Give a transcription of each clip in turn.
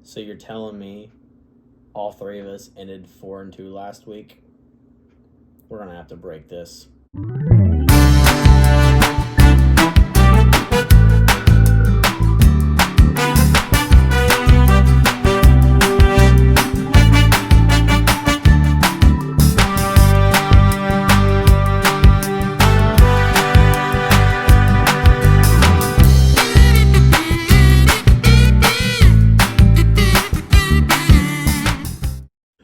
So you're telling me all three of us ended 4-2 last week? We're going to have to break this.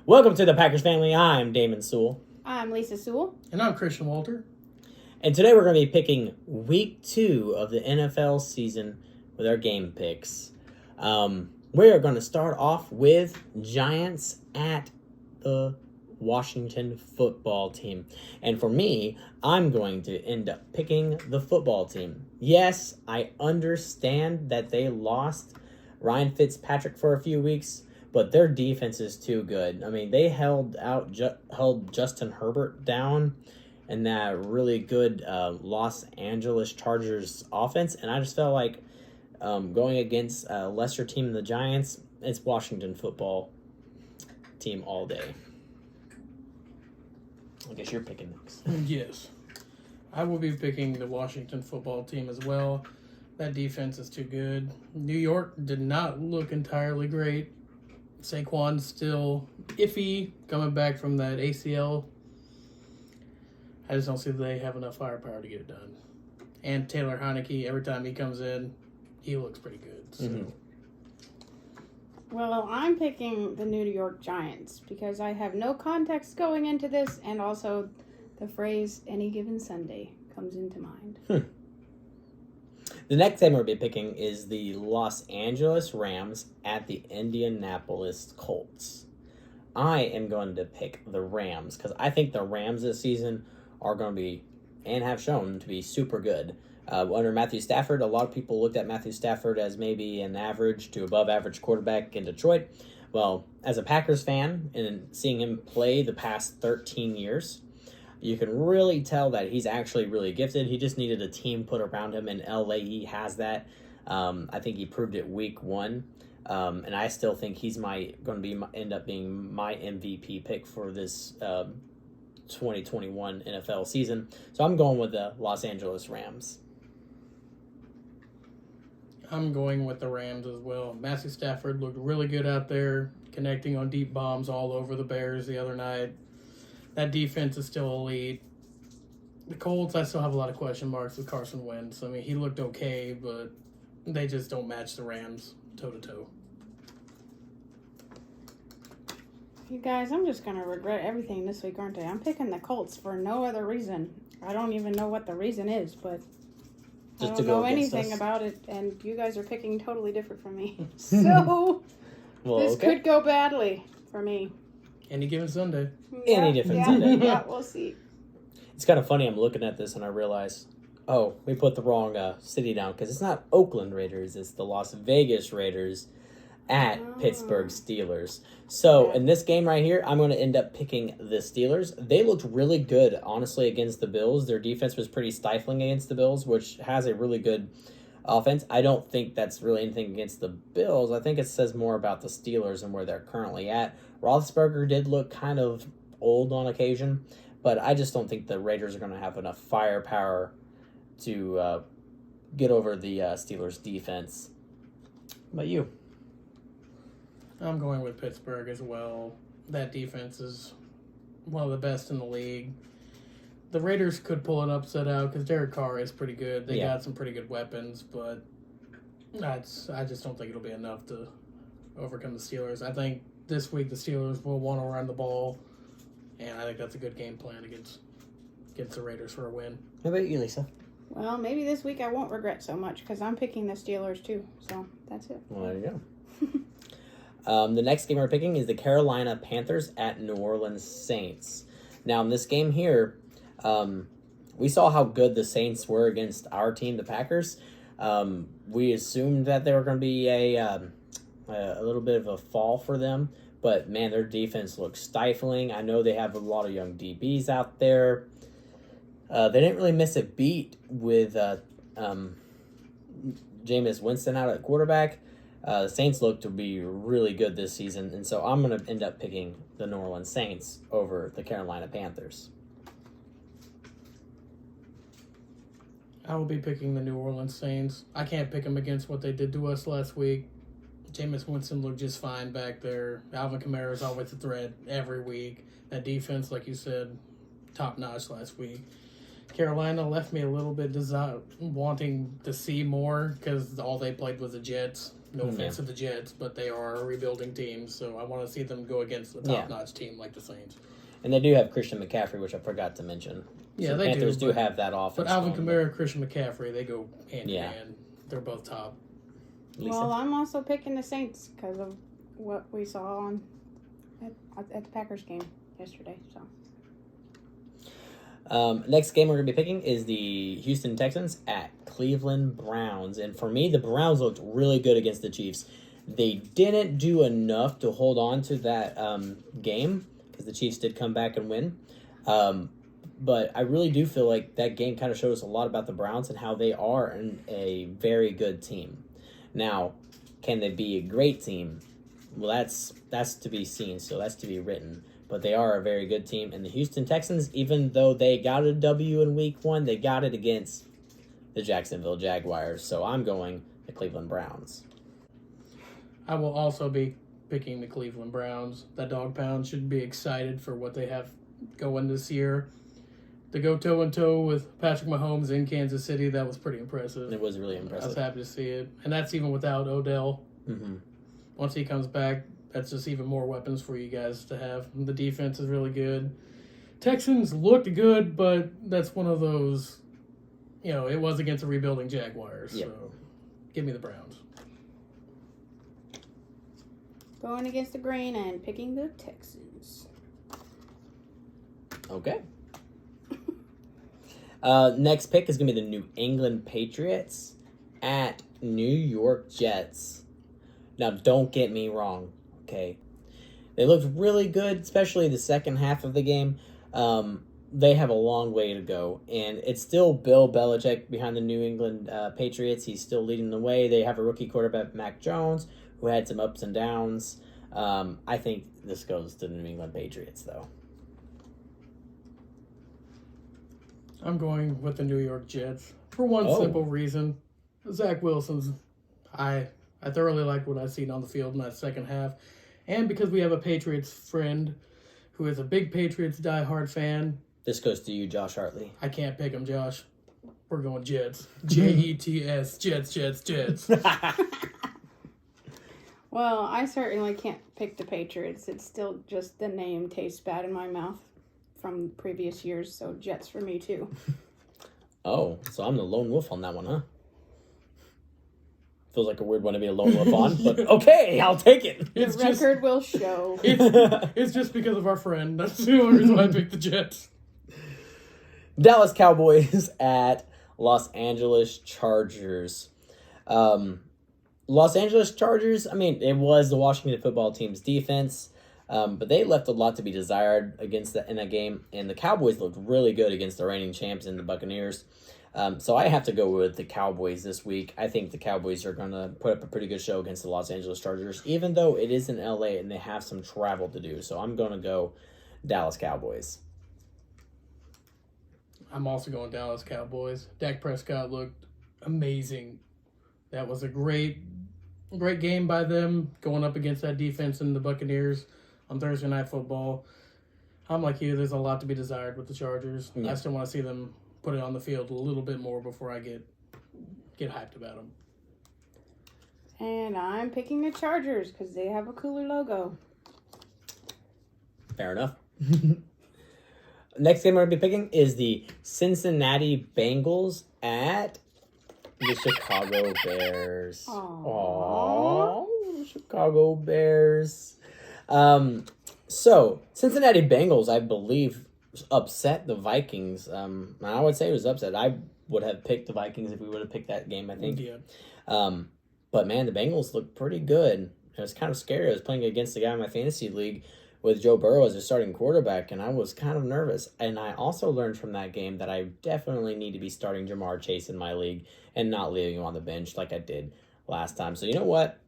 Welcome to the Packers family. I'm Damon Sewell. I'm Lisa Sewell. And I'm Christian Walter. And today we're going to be picking week 2 of the NFL season with our game picks. We are going to start off with Giants at the Washington football team. And for me, I'm going to end up picking the football team. Yes, I understand that they lost Ryan Fitzpatrick for a few weeks, but their defense is too good. I mean, they held Justin Herbert down in that really good Los Angeles Chargers offense, and I just felt like going against a lesser team than the Giants, it's Washington football team all day. I guess you're picking next. Yes. I will be picking the Washington football team as well. That defense is too good. New York did not look entirely great. Saquon's still iffy coming back from that ACL. I just don't see that they have enough firepower to get it done. And Taylor Heineke, every time he comes in, he looks pretty good. So. Mm-hmm. Well, I'm picking the New York Giants because I have no context going into this, and also the phrase "any given Sunday" comes into mind. The next game we'll be picking is the Los Angeles Rams at the Indianapolis Colts. I am going to pick the Rams because I think the Rams this season are going to be, and have shown to be, super good. Under Matthew Stafford, a lot of people looked at Matthew Stafford as maybe an average to above average quarterback in Detroit. Well, as a Packers fan and seeing him play the past 13 years, you can really tell that he's actually really gifted. He just needed a team put around him. In LA, he has that. I think he proved it week 1. And I still think he's going to end up being my MVP pick for this 2021 NFL season. So I'm going with the Los Angeles Rams. I'm going with the Rams as well. Matthew Stafford looked really good out there, connecting on deep bombs all over the Bears the other night. That defense is still elite. The Colts, I still have a lot of question marks with Carson Wentz. I mean, he looked okay, but they just don't match the Rams toe-to-toe. You guys, I'm just going to regret everything this week, aren't I? I'm picking the Colts for no other reason. I don't even know what the reason is, but Just I to don't go know against anything us. about it, and you guys are picking totally different from me. So, Well, this okay. could go badly for me. Any given Sunday. Any different Sunday. Yeah, we'll see. It's kind of funny. I'm looking at this and I realize, oh, we put the wrong city down because it's not Oakland Raiders. It's the Las Vegas Raiders at Pittsburgh Steelers. So in this game right here, I'm going to end up picking the Steelers. They looked really good, honestly, against the Bills. Their defense was pretty stifling against the Bills, which has a really good offense. I don't think that's really anything against the Bills. I think it says more about the Steelers and where they're currently at. Roethlisberger did look kind of old on occasion, but I just don't think the Raiders are going to have enough firepower to get over the Steelers' defense. How about you? I'm going with Pittsburgh as well. That defense is one of the best in the league. The Raiders could pull an upset out because Derek Carr is pretty good. They got some pretty good weapons, but I just don't think it'll be enough to overcome the Steelers. I think this week the Steelers will want to run the ball, and I think that's a good game plan against the Raiders for a win. How about you, Lisa? Well, maybe this week I won't regret so much because I'm picking the Steelers too. So that's it. Well, there you go. The next game we're picking is the Carolina Panthers at New Orleans Saints. Now, in this game here, we saw how good the Saints were against our team, the Packers. We assumed that they were going to be a little bit of a fall for them, but man, their defense looks stifling. I know they have a lot of young DBs out there. They didn't really miss a beat with Jameis Winston out at quarterback. The Saints look to be really good this season, and so I'm going to end up picking the New Orleans Saints over the Carolina Panthers. I will be picking the New Orleans Saints. I can't pick them against what they did to us last week. Jameis Winston looked just fine back there. Alvin Kamara is always a threat every week. That defense, like you said, top-notch last week. Carolina left me a little bit wanting to see more because all they played was the Jets. No offense to the Jets, but they are a rebuilding team, so I want to see them go against a top-notch team like the Saints. And they do have Christian McCaffrey, which I forgot to mention. Yeah, so they Panthers do have that offense. But Alvin Kamara, Christian McCaffrey, they go hand in Yeah. hand. They're both top. Lisa? Well, I'm also picking the Saints because of what we saw at the Packers game yesterday. So. Next game we're going to be picking is the Houston Texans at Cleveland Browns. And for me, the Browns looked really good against the Chiefs. They didn't do enough to hold on to that game because the Chiefs did come back and win. But I really do feel like that game kind of showed us a lot about the Browns and how they are a very good team. Now, can they be a great team? Well, that's to be seen, so that's to be written. But they are a very good team. And the Houston Texans, even though they got a W in week 1, they got it against the Jacksonville Jaguars. So I'm going the Cleveland Browns. I will also be picking the Cleveland Browns. That dog pound should be excited for what they have going this year. To go toe-and-toe with Patrick Mahomes in Kansas City, that was pretty impressive. It was really impressive. I was happy to see it. And that's even without Odell. Mm-hmm. Once he comes back, that's just even more weapons for you guys to have. The defense is really good. Texans looked good, but that's one of those, it was against a rebuilding Jaguars. Yep. So give me the Browns. Going against the grain and picking the Texans. Okay. Next pick is going to be the New England Patriots at New York Jets. Now, don't get me wrong, okay? They looked really good, especially the second half of the game. They have a long way to go, and it's still Bill Belichick behind the New England Patriots. He's still leading the way. They have a rookie quarterback, Mac Jones, who had some ups and downs. I think this goes to the New England Patriots, though. I'm going with the New York Jets for one simple reason. Zach Wilson's I thoroughly like what I've seen on the field in that second half. And because we have a Patriots friend who is a big Patriots diehard fan. This goes to you, Josh Hartley. I can't pick him, Josh. We're going Jets. Jets, Jets. Well, I certainly can't pick the Patriots. It's still just the name tastes bad in my mouth from previous years, so Jets for me too. Oh, so I'm the lone wolf on that one, huh? Feels like a weird one to be a lone wolf on, but okay, I'll take it. The record will show. It's just because of our friend. That's the only reason why I picked the Jets. Dallas Cowboys at Los Angeles Chargers. Los Angeles Chargers, I mean, it was the Washington football team's defense, but they left a lot to be desired in that game, and the Cowboys looked really good against the reigning champs in the Buccaneers. So I have to go with the Cowboys this week. I think the Cowboys are going to put up a pretty good show against the Los Angeles Chargers, even though it is in LA and they have some travel to do. So I'm going to go Dallas Cowboys. I'm also going Dallas Cowboys. Dak Prescott looked amazing. That was a great game by them going up against that defense in the Buccaneers on Thursday Night Football. I'm like you, there's a lot to be desired with the Chargers. Yeah. I still want to see them put it on the field a little bit more before I get hyped about them. And I'm picking the Chargers because they have a cooler logo. Fair enough. Next game we're going to be picking is the Cincinnati Bengals at the Chicago Bears. Aww. Chicago Bears. So, Cincinnati Bengals, I believe, upset the Vikings. I would say it was upset. I would have picked the Vikings if we would have picked that game, I think. Yeah. But, man, the Bengals looked pretty good. It was kind of scary. I was playing against the guy in my fantasy league with Joe Burrow as a starting quarterback, and I was kind of nervous. And I also learned from that game that I definitely need to be starting Jamar Chase in my league and not leaving him on the bench like I did last time. So, you know what?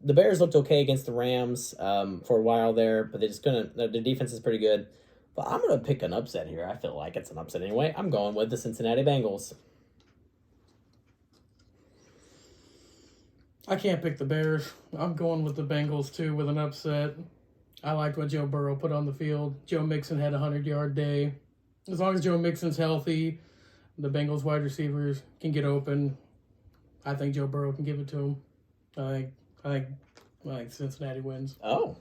the Bears looked okay against the Rams for a while there, but the defense is pretty good. But I'm gonna pick an upset here. I feel like it's an upset anyway. I'm going with the Cincinnati Bengals. I can't pick the Bears. I'm going with the Bengals, too, with an upset. I liked what Joe Burrow put on the field. Joe Mixon had a 100-yard day. As long as Joe Mixon's healthy, the Bengals wide receivers can get open. I think Joe Burrow can give it to him. I think Cincinnati wins. Oh.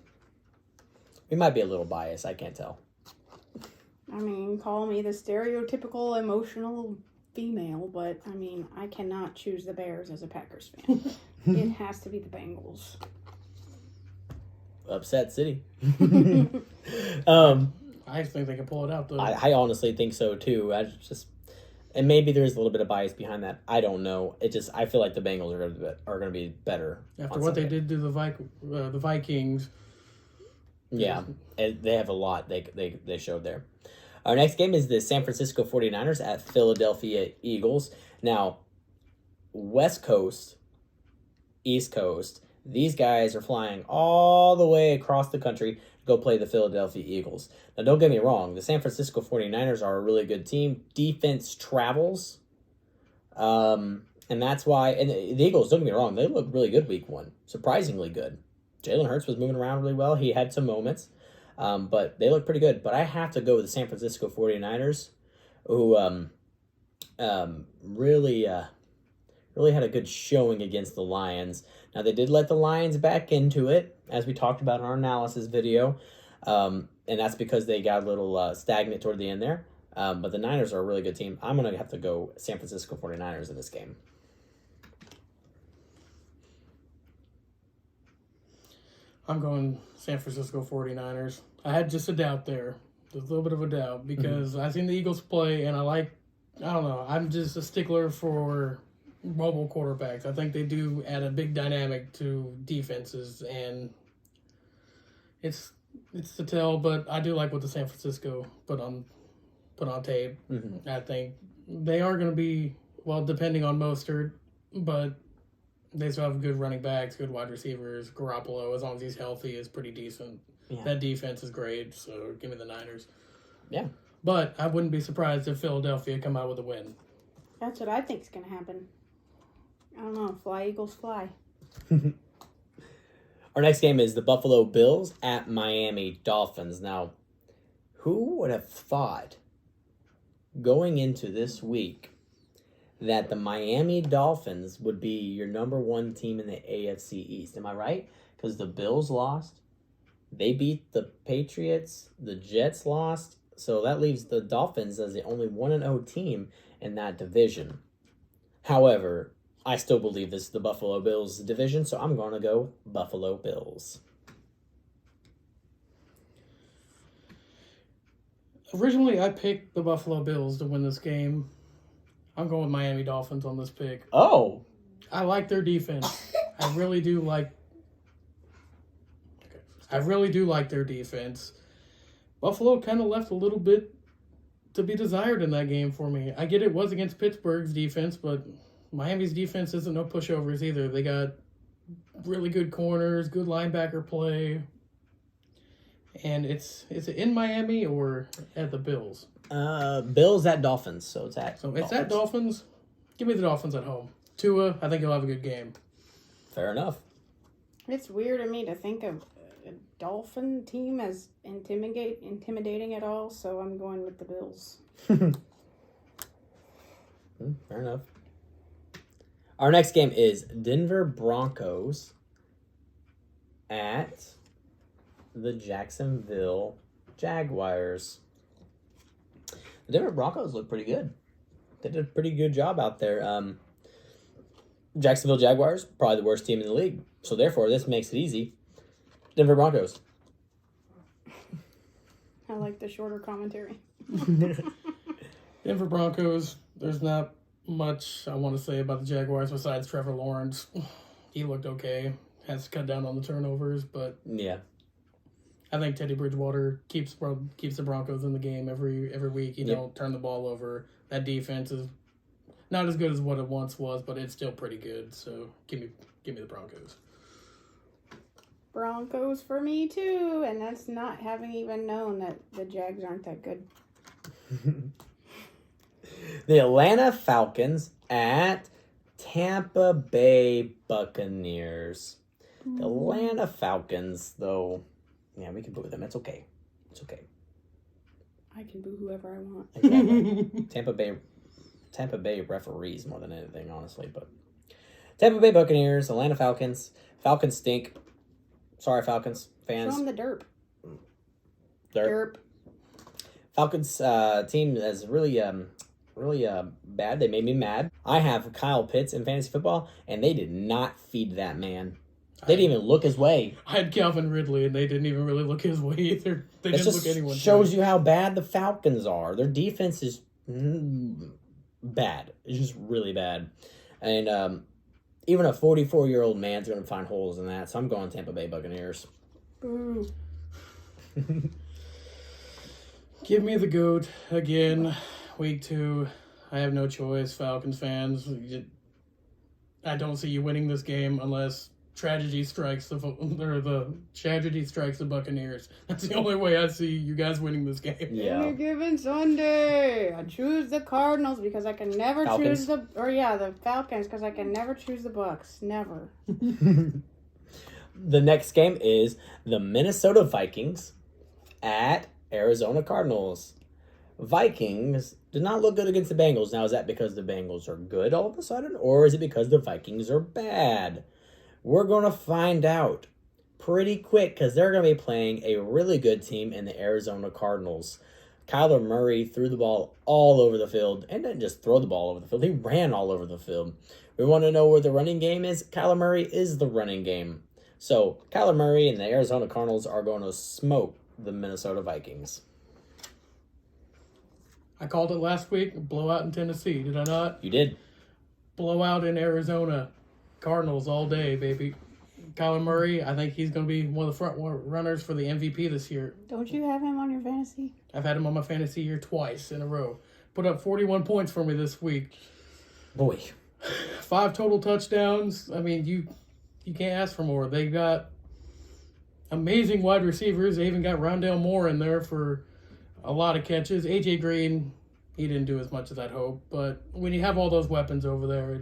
We might be a little biased. I can't tell. I mean, call me the stereotypical emotional female, but I mean, I cannot choose the Bears as a Packers fan. It has to be the Bengals. Upset City. I think they can pull it out, though. I honestly think so, too. And maybe there's a little bit of bias behind that. I don't know. I feel like the Bengals are going to be better. After what they did to the Vikings. Yeah, and they have a lot they showed there. Our next game is the San Francisco 49ers at Philadelphia Eagles. Now, West Coast, East Coast, these guys are flying all the way across the country to go play the Philadelphia Eagles. Now, don't get me wrong. The San Francisco 49ers are a really good team. Defense travels. And that's why... And the Eagles, don't get me wrong, they look really good week one. Surprisingly good. Jalen Hurts was moving around really well. He had some moments. But they look pretty good. But I have to go with the San Francisco 49ers, who really had a good showing against the Lions. Now, they did let the Lions back into it, as we talked about in our analysis video. And that's because they got a little stagnant toward the end there. But the Niners are a really good team. I'm going to have to go San Francisco 49ers in this game. I'm going San Francisco 49ers. I had just a doubt there. Just a little bit of a doubt because I've seen the Eagles play, and I don't know, I'm just a stickler for mobile quarterbacks. I think they do add a big dynamic to defenses, and it's to tell, but I do like what the San Francisco put on tape. Mm-hmm. I think they are going to be, well, depending on Mostert, but they still have good running backs, good wide receivers. Garoppolo, as long as he's healthy, is pretty decent. Yeah. That defense is great, so give me the Niners. Yeah. But I wouldn't be surprised if Philadelphia come out with a win. That's what I think is going to happen. I don't know. Fly, Eagles, fly. Our next game is the Buffalo Bills at Miami Dolphins. Now, who would have thought going into this week that the Miami Dolphins would be your number one team in the AFC East? Am I right? Because the Bills lost. They beat the Patriots. The Jets lost. So that leaves the Dolphins as the only 1-0 team in that division. However, I still believe this is the Buffalo Bills division, so I'm going to go Buffalo Bills. Originally, I picked the Buffalo Bills to win this game. I'm going with Miami Dolphins on this pick. Oh. I like their defense. I really do like their defense. Buffalo kind of left a little bit to be desired in that game for me. I get it was against Pittsburgh's defense, but Miami's defense isn't no pushovers either. They got really good corners, good linebacker play. And is it in Miami or at the Bills? Bills at Dolphins, so it's at Dolphins. It's at Dolphins. Give me the Dolphins at home. Tua, I think he'll have a good game. Fair enough. It's weird to me to think of a Dolphin team as intimidating at all, so I'm going with the Bills. Fair enough. Our next game is Denver Broncos at the Jacksonville Jaguars. The Denver Broncos look pretty good. They did a pretty good job out there. Jacksonville Jaguars, probably the worst team in the league. So therefore, this makes it easy. Denver Broncos. I like the shorter commentary. Denver Broncos, there's not much I want to say about the Jaguars besides Trevor Lawrence. He looked okay. Has to cut down on the turnovers, but yeah. I think Teddy Bridgewater keeps the Broncos in the game every week. You don't turn the ball over. That defense is not as good as what it once was, but it's still pretty good. So give me the Broncos. Broncos for me too, and that's not having even known that the Jags aren't that good. The Atlanta Falcons at Tampa Bay Buccaneers. The Atlanta Falcons, though, yeah, we can boo them. It's okay. It's okay. I can boo whoever I want. Exactly. Tampa Bay referees more than anything, honestly. But Tampa Bay Buccaneers, Atlanta Falcons. Falcons stink. Sorry, Falcons fans. Show them the derp. Derp. Falcons team is really bad. They made me mad. I have Kyle Pitts in fantasy football, and they did not feed that man. They didn't even look his way. I had Calvin Ridley, and they didn't even really look his way either. They That didn't just look anyone. shows you how bad the Falcons are. Their defense is bad. It's just really bad. And even a 44-year-old man's going to find holes in that. So I'm going Tampa Bay Buccaneers. Boo. Give me the GOAT again. Week 2. I have no choice, Falcons fans. I don't see you winning this game unless tragedy strikes the Buccaneers. That's the only way I see you guys winning this game. Yeah. Any given Sunday, I choose the Cardinals because I can never choose the Falcons because I can never choose the Bucks. Never. The next game is the Minnesota Vikings at Arizona Cardinals. Vikings did not look good against the Bengals. Now, is that because the Bengals are good all of a sudden, or is it because the Vikings are bad? We're going to find out pretty quick because they're going to be playing a really good team in the Arizona Cardinals. Kyler Murray threw the ball all over the field, and didn't just throw the ball over the field. He ran all over the field. We want to know where the running game is. Kyler Murray is the running game. So, Kyler Murray and the Arizona Cardinals are going to smoke the Minnesota Vikings. I called it last week. Blowout in Tennessee. Did I not? You did. Blowout in Arizona. Cardinals all day, baby. Kyler Murray, I think he's going to be one of the front runners for the MVP this year. Don't you have him on your fantasy? I've had him on my fantasy year twice in a row. Put up 41 points for me this week. Boy. 5 total touchdowns. I mean, you can't ask for more. They've got amazing wide receivers. They even got Rondale Moore in there for a lot of catches. AJ Green, he didn't do as much as I'd hope. But when you have all those weapons over there,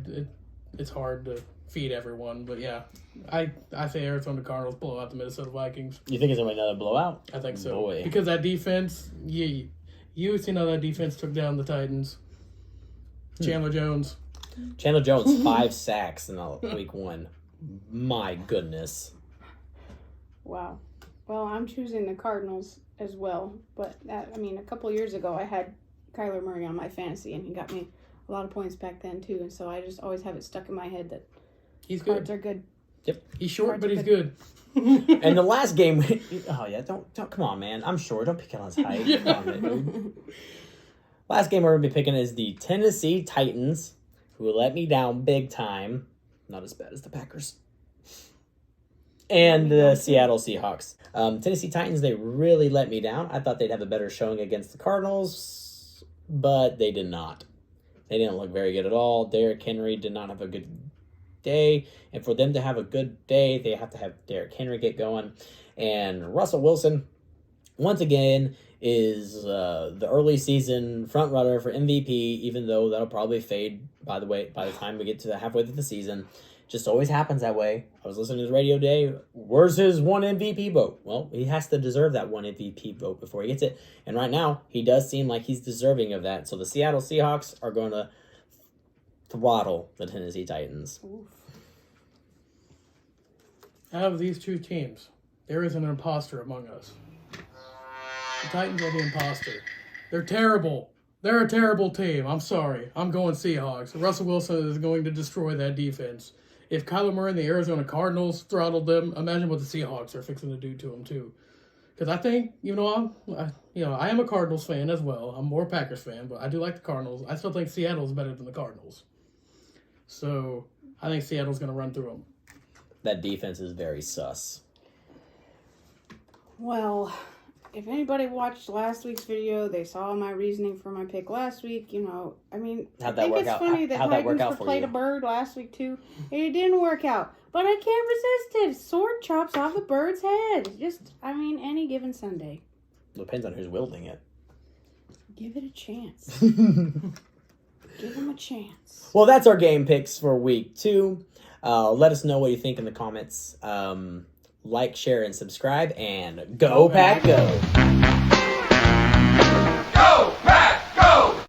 it's hard to feed everyone. But yeah, I say Arizona Cardinals blow out the Minnesota Vikings. You think it's going to be another blowout? I think so. Boy. Because that defense, you've seen how that defense took down the Titans. Chandler Jones. 5 sacks in week 1. My goodness. Wow. Well, I'm choosing the Cardinals as well. But, a couple years ago, I had Kyler Murray on my fantasy, and he got me a lot of points back then, too. And so I just always have it stuck in my head that He's Cards good. are good. Yep. He's short, Cards but are he's good. And the last game, don't come on, man. I'm short. Don't pick on his height. Yeah. Come on, dude. Last game we're going to be picking is the Tennessee Titans, who let me down big time. Not as bad as the Packers. And the Seattle Seahawks. Tennessee Titans, they really let me down. I thought they'd have a better showing against the Cardinals, but they did not. They didn't look very good at all. Derrick Henry did not have a good day. And for them to have a good day, they have to have Derrick Henry get going. And Russell Wilson, once again, is the early season front runner for MVP, even though that'll probably fade by the time we get to the halfway through the season. Just always happens that way. I was listening to his radio today. Where's his one MVP vote? Well, he has to deserve that one MVP vote before he gets it. And right now, he does seem like he's deserving of that. So the Seattle Seahawks are going to throttle the Tennessee Titans. Oof. Out of these two teams, there is an imposter among us. The Titans are the imposter. They're terrible. They're a terrible team. I'm sorry. I'm going Seahawks. Russell Wilson is going to destroy that defense. If Kyler Murray and the Arizona Cardinals throttled them, imagine what the Seahawks are fixing to do to them too. Because I think, I am a Cardinals fan as well. I'm more Packers fan, but I do like the Cardinals. I still think Seattle's better than the Cardinals. So I think Seattle's going to run through them. That defense is very sus. Well, if anybody watched last week's video, they saw my reasoning for my pick last week. How'd I that think work it's out? funny that How'd that work Titans out for played you? a bird last week too. It didn't work out. But I can't resist it. Sword chops off a bird's head. Just, any given Sunday. Depends on who's wielding it. Give it a chance. Give him a chance. Well, that's our game picks for week 2. Let us know what you think in the comments. Like, share, and subscribe. And go Pack Go!